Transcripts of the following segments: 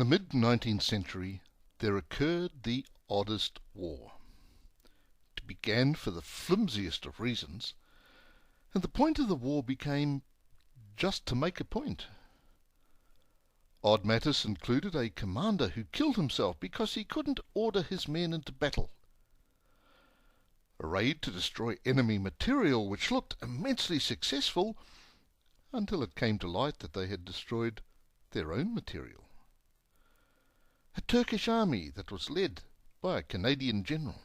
the mid-19th century there occurred the Oddest War. It began for the flimsiest of reasons, and the point of the war became just to make a point. Odd matters included a commander who killed himself because he couldn't order his men into battle, a raid to destroy enemy material which looked immensely successful until it came to light that they had destroyed their own material, a Turkish army that was led by a Canadian general,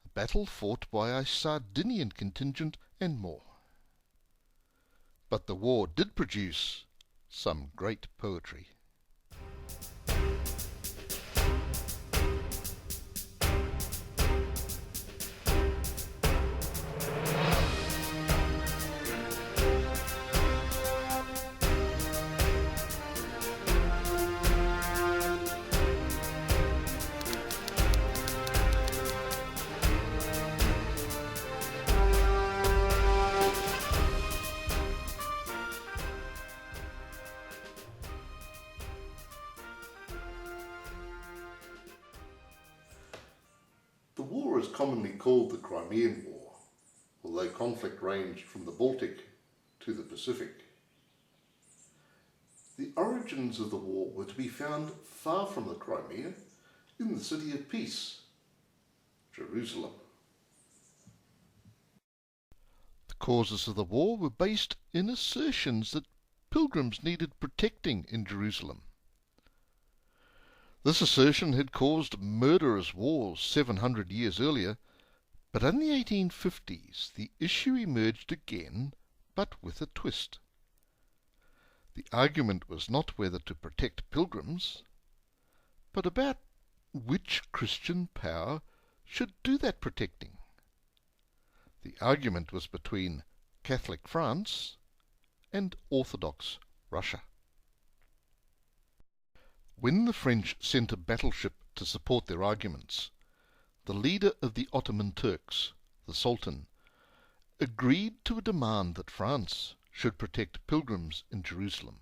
a battle fought by a Sardinian contingent, and more. But the war did produce some great poetry. The war is commonly called the Crimean War, although conflict ranged from the Baltic to the Pacific. The origins of the war were to be found far from the Crimea, in the city of peace, Jerusalem. The causes of the war were based in assertions that pilgrims needed protecting in Jerusalem. This assertion had caused murderous wars 700 years earlier, but in the 1850s the issue emerged again, but with a twist. The argument was not whether to protect pilgrims, but about which Christian power should do that protecting. The argument was between Catholic France and Orthodox Russia. When the French sent a battleship to support their arguments, the leader of the Ottoman Turks, the Sultan, agreed to a demand that France should protect pilgrims in Jerusalem.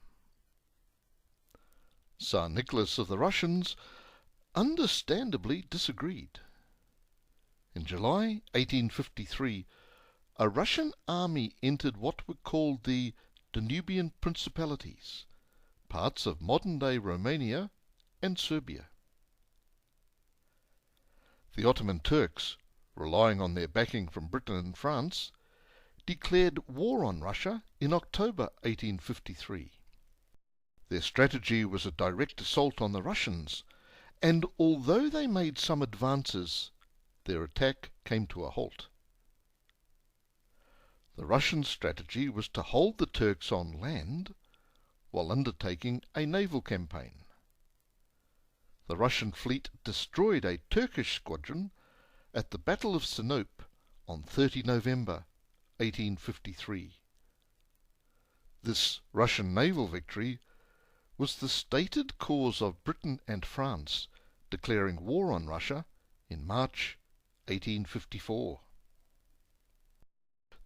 Tsar Nicholas of the Russians understandably disagreed. In July 1853, a Russian army entered what were called the Danubian Principalities, parts of modern-day Romania and Serbia. The Ottoman Turks, relying on their backing from Britain and France, declared war on Russia in October 1853. Their strategy was a direct assault on the Russians, and although they made some advances, their attack came to a halt. The Russian strategy was to hold the Turks on land while undertaking a naval campaign. The Russian fleet destroyed a Turkish squadron at the Battle of Sinope on 30 November 1853. This Russian naval victory was the stated cause of Britain and France declaring war on Russia in March 1854.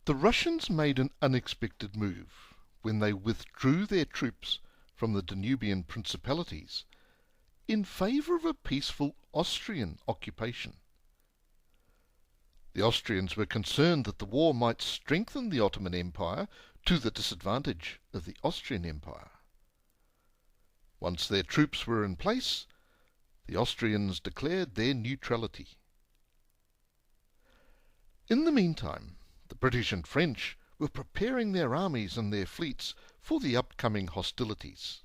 The Russians made an unexpected move when they withdrew their troops from the Danubian Principalities in favour of a peaceful Austrian occupation. The Austrians were concerned that the war might strengthen the Ottoman Empire to the disadvantage of the Austrian Empire. Once their troops were in place, the Austrians declared their neutrality. In the meantime, the British and French were preparing their armies and their fleets for the upcoming hostilities.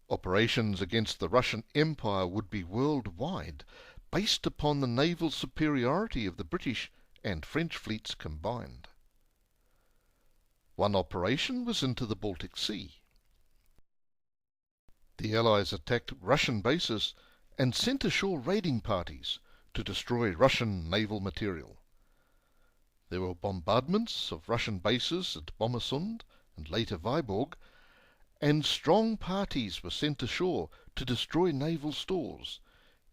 Operations against the Russian Empire would be worldwide, based upon the naval superiority of the British and French fleets combined. One operation was into the Baltic Sea. The Allies attacked Russian bases and sent ashore raiding parties to destroy Russian naval material. There were bombardments of Russian bases at Bomasund and later Vyborg, and strong parties were sent ashore to destroy naval stores,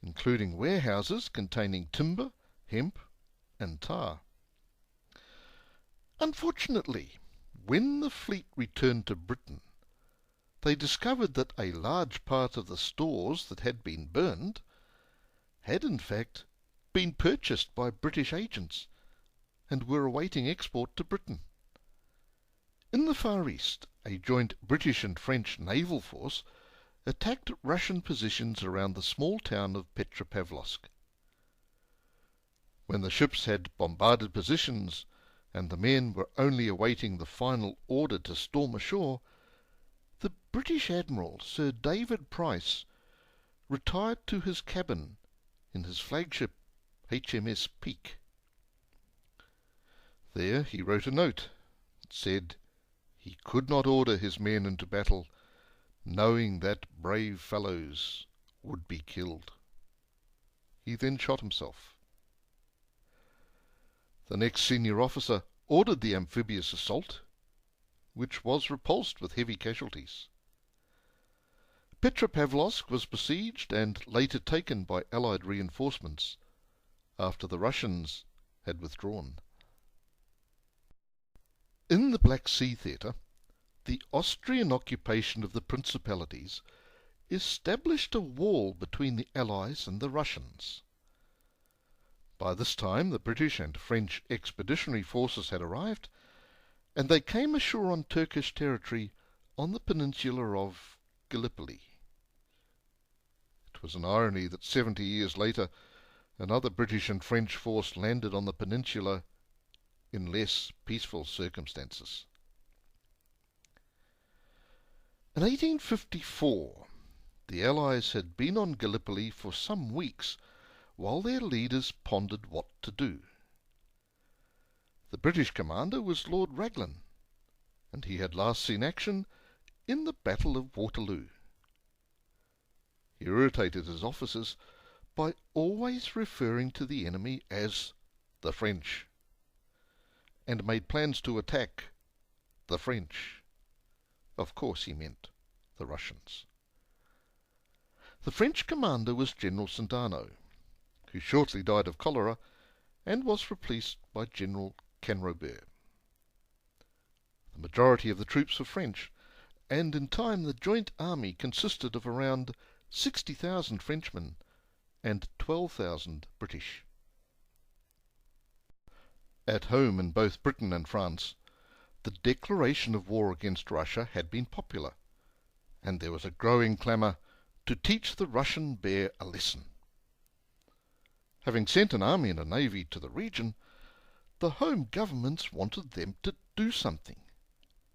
including warehouses containing timber, hemp, and tar. Unfortunately, when the fleet returned to Britain, they discovered that a large part of the stores that had been burned had in fact been purchased by British agents and were awaiting export to Britain. In the Far East, a joint British and French naval force attacked Russian positions around the small town of Petropavlovsk. When the ships had bombarded positions and the men were only awaiting the final order to storm ashore, the British Admiral Sir David Price retired to his cabin in his flagship HMS Peak. There he wrote a note that said he could not order his men into battle, knowing that brave fellows would be killed. He then shot himself. The next senior officer ordered the amphibious assault, which was repulsed with heavy casualties. Petropavlovsk was besieged and later taken by Allied reinforcements after the Russians had withdrawn. In the Black Sea theatre, the Austrian occupation of the principalities established a wall between the Allies and the Russians. By this time the British and French expeditionary forces had arrived, and they came ashore on Turkish territory on the peninsula of Gallipoli. It was an irony that 70 years later another British and French force landed on the peninsula in less peaceful circumstances. In 1854, the Allies had been on Gallipoli for some weeks while their leaders pondered what to do. The British commander was Lord Raglan, and he had last seen action in the Battle of Waterloo. He irritated his officers by always referring to the enemy as the French, and made plans to attack the French. Of course he meant the Russians. The French commander was General Sandano, who shortly died of cholera and was replaced by General Canrobert. The majority of the troops were French, and in time the joint army consisted of around 60,000 Frenchmen and 12,000 British. At home in both Britain and France, the declaration of war against Russia had been popular, and there was a growing clamour to teach the Russian bear a lesson. Having sent an army and a navy to the region, the home governments wanted them to do something,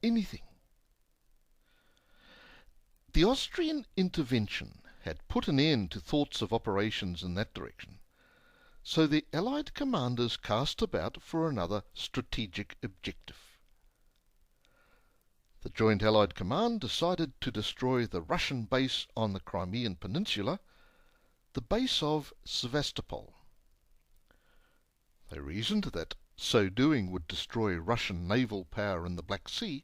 anything. The Austrian intervention had put an end to thoughts of operations in that direction, so the Allied commanders cast about for another strategic objective. The Joint Allied Command decided to destroy the Russian base on the Crimean Peninsula, the base of Sevastopol. They reasoned that so doing would destroy Russian naval power in the Black Sea,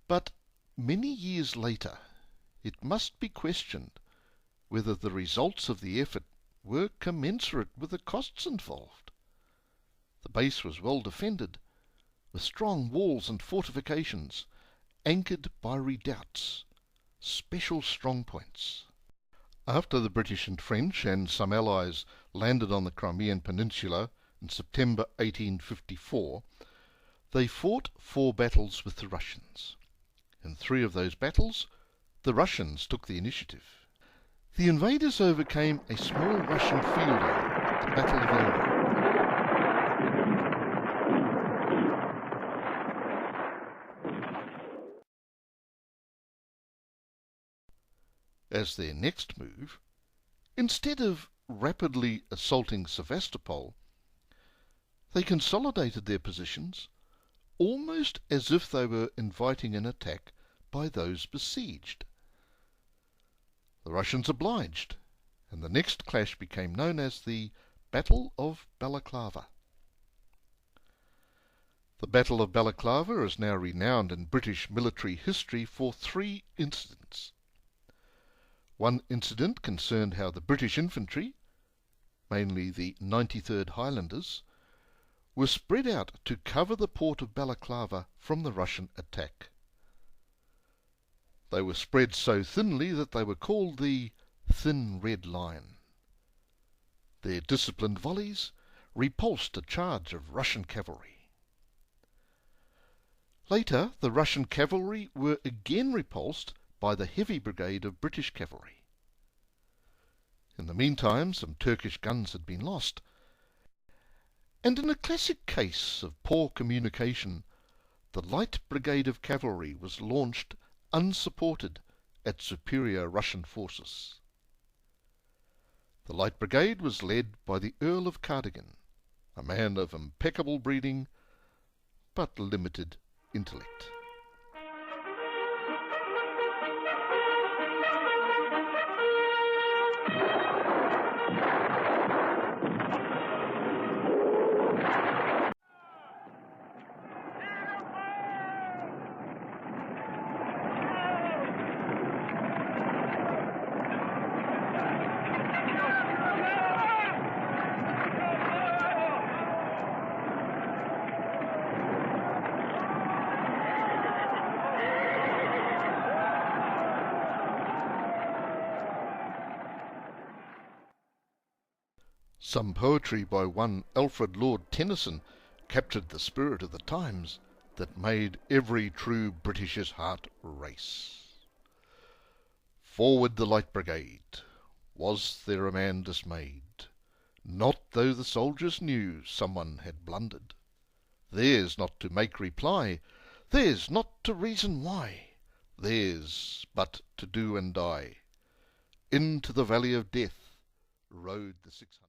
but many years later it must be questioned whether the results of the effort were commensurate with the costs involved. The base was well defended, with strong walls and fortifications, anchored by redoubts, special strong points. After the British and French and some allies landed on the Crimean Peninsula in September 1854, they fought 4 battles with the Russians. In 3 of those battles, the Russians took the initiative. The invaders overcame a small Russian field army at the Battle of Elba. As their next move, instead of rapidly assaulting Sevastopol, they consolidated their positions almost as if they were inviting an attack by those besieged. The Russians obliged, and the next clash became known as the Battle of Balaclava. The Battle of Balaclava is now renowned in British military history for 3 incidents. One incident concerned how the British infantry, mainly the 93rd Highlanders, were spread out to cover the port of Balaclava from the Russian attack. They were spread so thinly that they were called the Thin Red Line. Their disciplined volleys repulsed a charge of Russian cavalry. Later, the Russian cavalry were again repulsed by the heavy brigade of British cavalry. In the meantime, some Turkish guns had been lost, and in a classic case of poor communication, the light brigade of cavalry was launched unsupported at superior Russian forces. The light brigade was led by the Earl of Cardigan, a man of impeccable breeding but limited intellect. Some poetry by one Alfred Lord Tennyson captured the spirit of the times that made every true Britisher's heart race. Forward the light brigade! Was there a man dismayed? Not though the soldiers knew someone had blundered. Theirs not to make reply, theirs not to reason why, theirs but to do and die. Into the valley of death rode the 600.